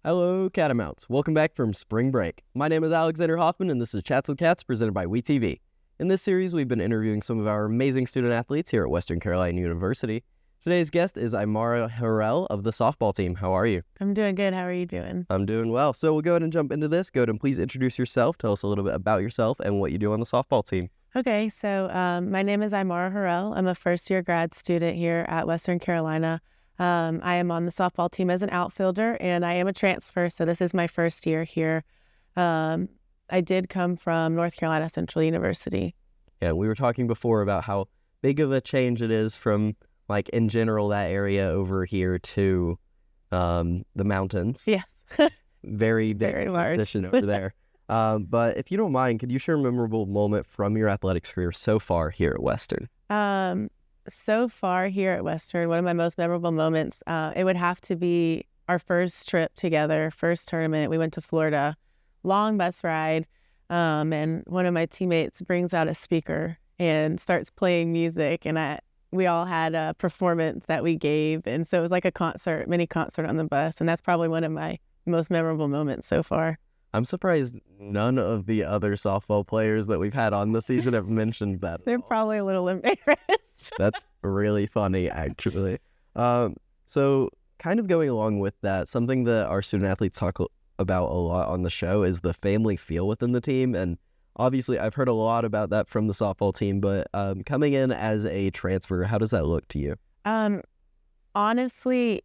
Hello, Catamounts. Welcome back from spring break. My name is Alexander Hoffman, and this is Chats with Cats presented by WeTV. In this series, we've been interviewing some of our amazing student athletes here at Western Carolina University. Today's guest is Imara Harrell of the softball team. How are you? I'm doing good. How are you doing? I'm doing well. So we'll go ahead and jump into this. Go ahead and please introduce yourself. Tell us a little bit about yourself and what you do on the softball team. Okay, so my name is Imara Harrell. I'm a first-year grad student here at Western Carolina. I am on the softball team as an outfielder, and I am a transfer, so this is my first year here. I did come from North Carolina Central University. Yeah, we were talking before about how big of a change it is from, like, in general, that area over here to the mountains. Yes. Very large position over there. But if you don't mind, could you share a memorable moment from your athletics career so far here at Western? So far here at Western, one of my most memorable moments, it would have to be our first trip together, first tournament. We went to Florida, long bus ride, and one of my teammates brings out a speaker and starts playing music, and we all had a performance that we gave, and so it was like a mini concert on the bus, and that's probably one of my most memorable moments so far. I'm surprised none of the other softball players that we've had on the season have mentioned that. They're probably a little embarrassed. That's really funny, actually. So kind of going along with that, something that our student athletes talk about a lot on the show is the family feel within the team. And obviously, I've heard a lot about that from the softball team, but coming in as a transfer, how does that look to you? Honestly,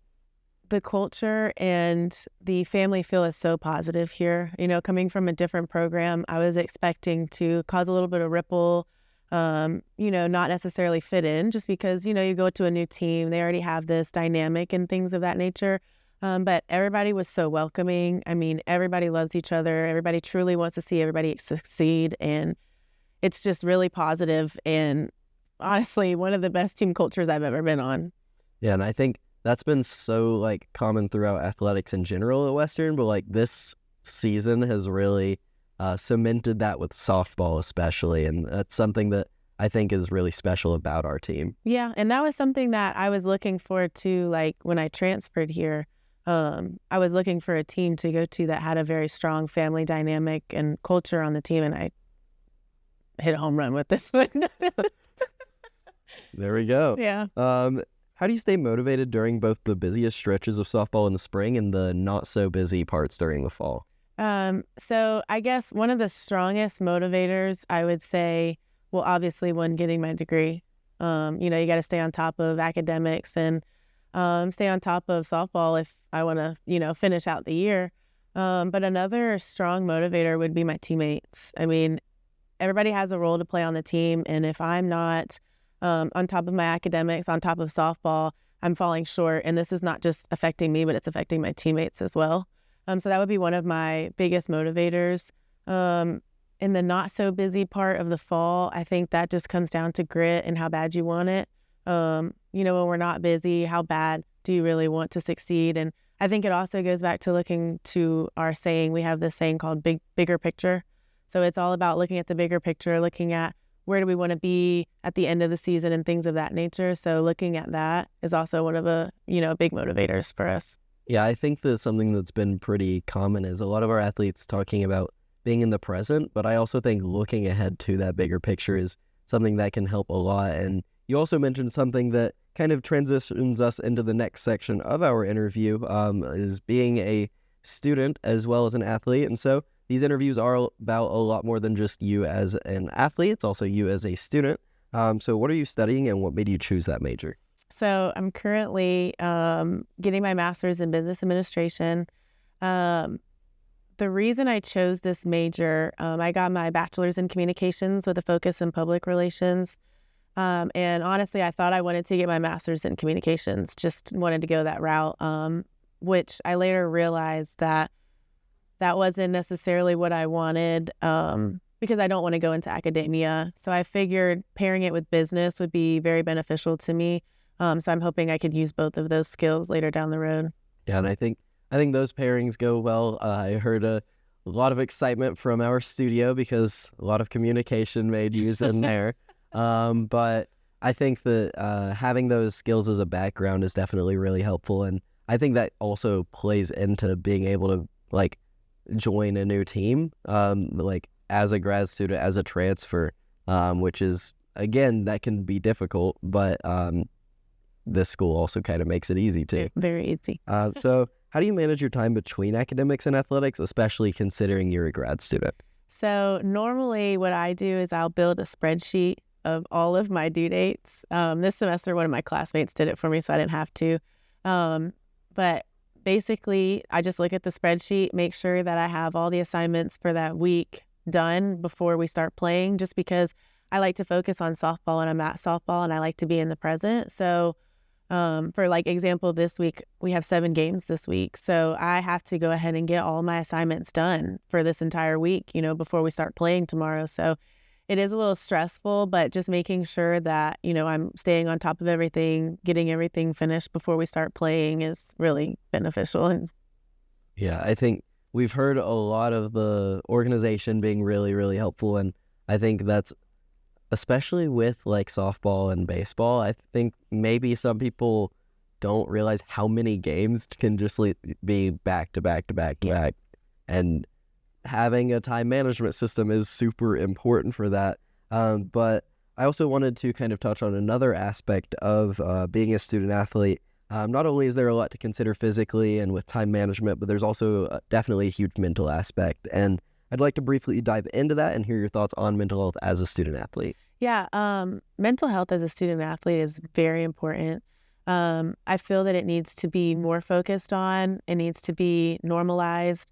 the culture and the family feel is so positive here. You know, coming from a different program, I was expecting to cause a little bit of ripple, not necessarily fit in just because, you go to a new team, they already have this dynamic and things of that nature. But everybody was so welcoming. I mean, everybody loves each other. Everybody truly wants to see everybody succeed. And it's just really positive and honestly, one of the best team cultures I've ever been on. Yeah, and I think that's been so common throughout athletics in general at Western, but this season has really cemented that with softball especially, and that's something that I think is really special about our team. Yeah, and that was something that I was looking forward to when I transferred here. I was looking for a team to go to that had a very strong family dynamic and culture on the team, and I hit a home run with this one. There we go. Yeah. How do you stay motivated during both the busiest stretches of softball in the spring and the not so busy parts during the fall? So I guess one of the strongest motivators, I would say, well, obviously one, getting my degree. You got to stay on top of academics and stay on top of softball if I want to, finish out the year. But another strong motivator would be my teammates. I mean, everybody has a role to play on the team, and if I'm not on top of my academics, on top of softball, I'm falling short. And this is not just affecting me, but it's affecting my teammates as well. So that would be one of my biggest motivators. In the not so busy part of the fall, I think that just comes down to grit and how bad you want it. When we're not busy, how bad do you really want to succeed? And I think it also goes back to looking to our saying. We have this saying called bigger picture. So it's all about looking at the bigger picture, looking at where do we want to be at the end of the season and things of that nature. So looking at that is also one of the, big motivators for us. Yeah, I think that something that's been pretty common is a lot of our athletes talking about being in the present, but I also think looking ahead to that bigger picture is something that can help a lot. And you also mentioned something that kind of transitions us into the next section of our interview, is being a student as well as an athlete. And so these interviews are about a lot more than just you as an athlete. It's also you as a student. So what are you studying and what made you choose that major? So I'm currently getting my master's in business administration. The reason I chose this major, I got my bachelor's in communications with a focus in public relations. And honestly, I thought I wanted to get my master's in communications, just wanted to go that route, which I later realized that wasn't necessarily what I wanted, because I don't want to go into academia. So I figured pairing it with business would be very beneficial to me. So I'm hoping I could use both of those skills later down the road. Yeah, and I think those pairings go well. I heard a lot of excitement from our studio because a lot of communication made use in there. But I think that having those skills as a background is definitely really helpful. And I think that also plays into being able to like join a new team, like as a grad student, as a transfer, which is, again, that can be difficult, but this school also kind of makes it easy too. Very easy. So how do you manage your time between academics and athletics, especially considering you're a grad student? So normally what I do is I'll build a spreadsheet of all of my due dates. This semester, one of my classmates did it for me, so I didn't have to. But basically, I just look at the spreadsheet, make sure that I have all the assignments for that week done before we start playing, just because I like to focus on softball and I'm at softball and I like to be in the present. So for like example, this week, we have 7 games this week. So I have to go ahead and get all my assignments done for this entire week, before we start playing tomorrow. So it is a little stressful, but just making sure that, I'm staying on top of everything, getting everything finished before we start playing is really beneficial. And Yeah, I think we've heard a lot of the organization being really, really helpful. And I think that's especially with like softball and baseball. I think maybe some people don't realize how many games can just be back to back to back to back. And having a time management system is super important for that. But I also wanted to kind of touch on another aspect of being a student athlete. Not only is there a lot to consider physically and with time management, but there's also definitely a huge mental aspect. And I'd like to briefly dive into that and hear your thoughts on mental health as a student athlete. Yeah, mental health as a student athlete is very important. I feel that it needs to be more focused on. It needs to be normalized.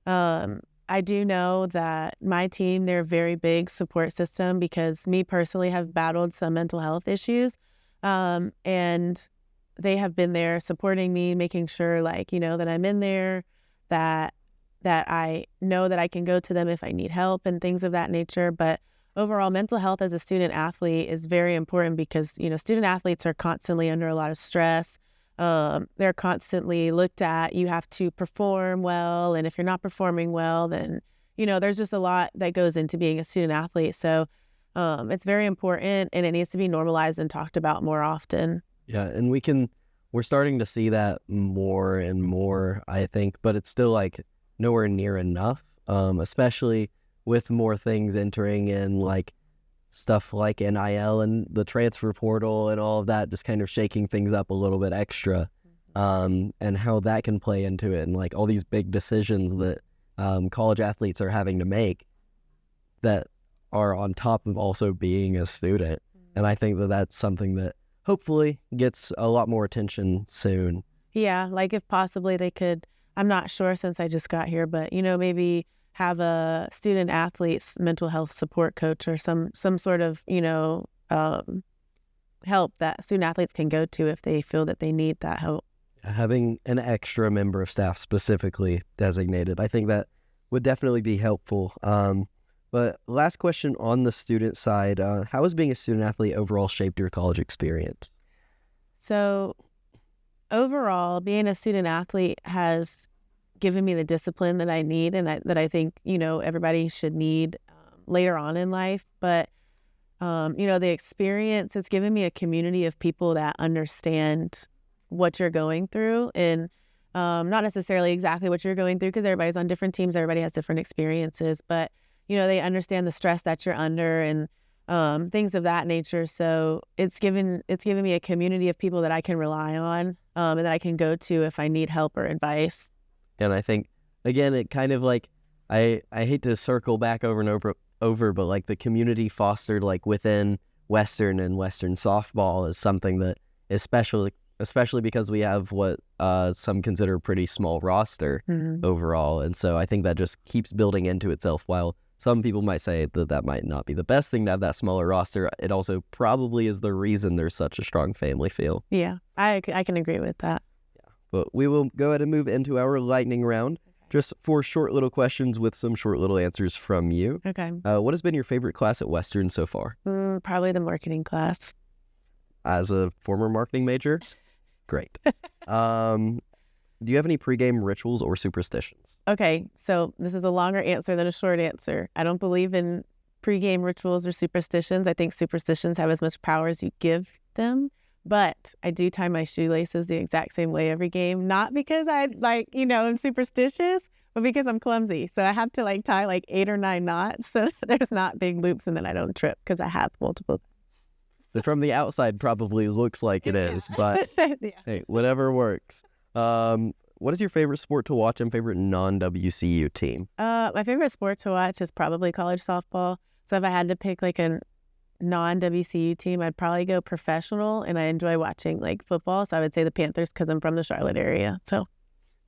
I do know that my team, they're a very big support system because me personally have battled some mental health issues. And they have been there supporting me, making sure that I'm in there, that I know that I can go to them if I need help and things of that nature. But overall, mental health as a student athlete is very important because, student athletes are constantly under a lot of stress. They're constantly looked at. You have to perform well. And if you're not performing well, then, there's just a lot that goes into being a student athlete. So it's very important and it needs to be normalized and talked about more often. Yeah, and we're starting to see that more and more, I think, but it's still like nowhere near enough, especially with more things entering in, like stuff like NIL and the transfer portal and all of that, just kind of shaking things up a little bit extra, and how that can play into it, and like all these big decisions that college athletes are having to make that are on top of also being a student. And I think that that's something that hopefully gets a lot more attention soon. Yeah, like if possibly they could, I'm not sure since I just got here, but, maybe have a student athlete's mental health support coach or some sort of, help that student athletes can go to if they feel that they need that help. Having an extra member of staff specifically designated, I think that would definitely be helpful. But last question on the student side, how has being a student athlete overall shaped your college experience? So overall, being a student athlete has given me the discipline that I need and that I think, everybody should need later on in life. But, the experience has given me a community of people that understand what you're going through and not necessarily exactly what you're going through because everybody's on different teams. Everybody has different experiences, but, they understand the stress that you're under and things of that nature. So it's given me a community of people that I can rely on and that I can go to if I need help or advice. And I think, again, it kind of like, I hate to circle back over and over, but like the community fostered like within Western and Western softball is something that is special, especially because we have what some consider a pretty small roster overall. And so I think that just keeps building into itself. While some people might say that might not be the best thing to have that smaller roster, it also probably is the reason there's such a strong family feel. Yeah, I can agree with that. But we will go ahead and move into our lightning round. Just 4 short little questions with some short little answers from you. Okay. What has been your favorite class at Western so far? Probably the marketing class. As a former marketing major? Great. Do you have any pregame rituals or superstitions? Okay, so this is a longer answer than a short answer. I don't believe in pregame rituals or superstitions. I think superstitions have as much power as you give them. But I do tie my shoelaces the exact same way every game, not because I am superstitious, but because I'm clumsy. So I have to tie 8 or 9 knots so there's not big loops and then I don't trip because I have multiple. So from the outside probably looks like it is, but Yeah. hey, whatever works. What is your favorite sport to watch and favorite non-WCU team? My favorite sport to watch is probably college softball. So if I had to pick a non-WCU team, I'd probably go professional, and I enjoy watching football. So I would say the Panthers because I'm from the Charlotte area. So a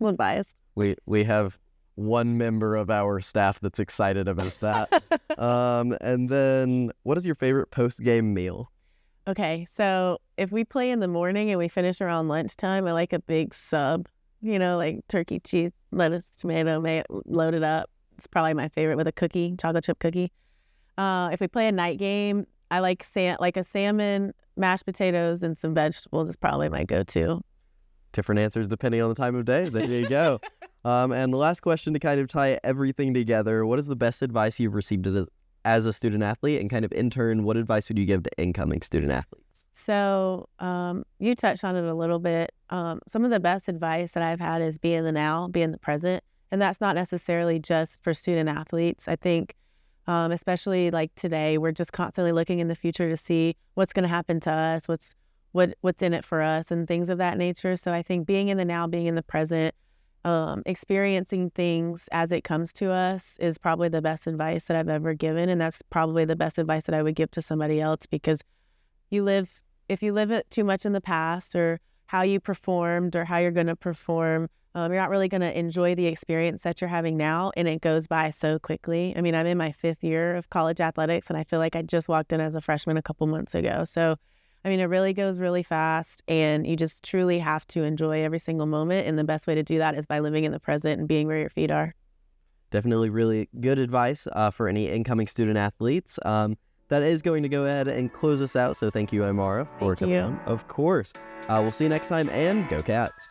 little biased. We have one member of our staff that's excited about that. And then what is your favorite post-game meal? Okay, so if we play in the morning and we finish around lunchtime, I like a big sub, turkey, cheese, lettuce, tomato, loaded up. It's probably my favorite with a cookie, chocolate chip cookie. If we play a night game, I like a salmon, mashed potatoes, and some vegetables is probably my go-to. Different answers depending on the time of day. There you go. And the last question to kind of tie everything together, what is the best advice you've received as a student athlete? And kind of in turn, what advice would you give to incoming student athletes? So you touched on it a little bit. Some of the best advice that I've had is be in the now, be in the present. And that's not necessarily just for student athletes. I think especially today, we're just constantly looking in the future to see what's going to happen to us, what's in it for us and things of that nature. So I think being in the now, being in the present, experiencing things as it comes to us is probably the best advice that I've ever given. And that's probably the best advice that I would give to somebody else, because if you live it too much in the past or how you performed or how you're going to perform, you're not really going to enjoy the experience that you're having now, and it goes by so quickly. I mean, I'm in my 5th year of college athletics, and I feel like I just walked in as a freshman a couple months ago. So, I mean, it really goes really fast, and you just truly have to enjoy every single moment, and the best way to do that is by living in the present and being where your feet are. Definitely really good advice for any incoming student athletes. That is going to go ahead and close us out, so thank you, Imara, for Thank you. coming on. Of course. We'll see you next time, and go Cats.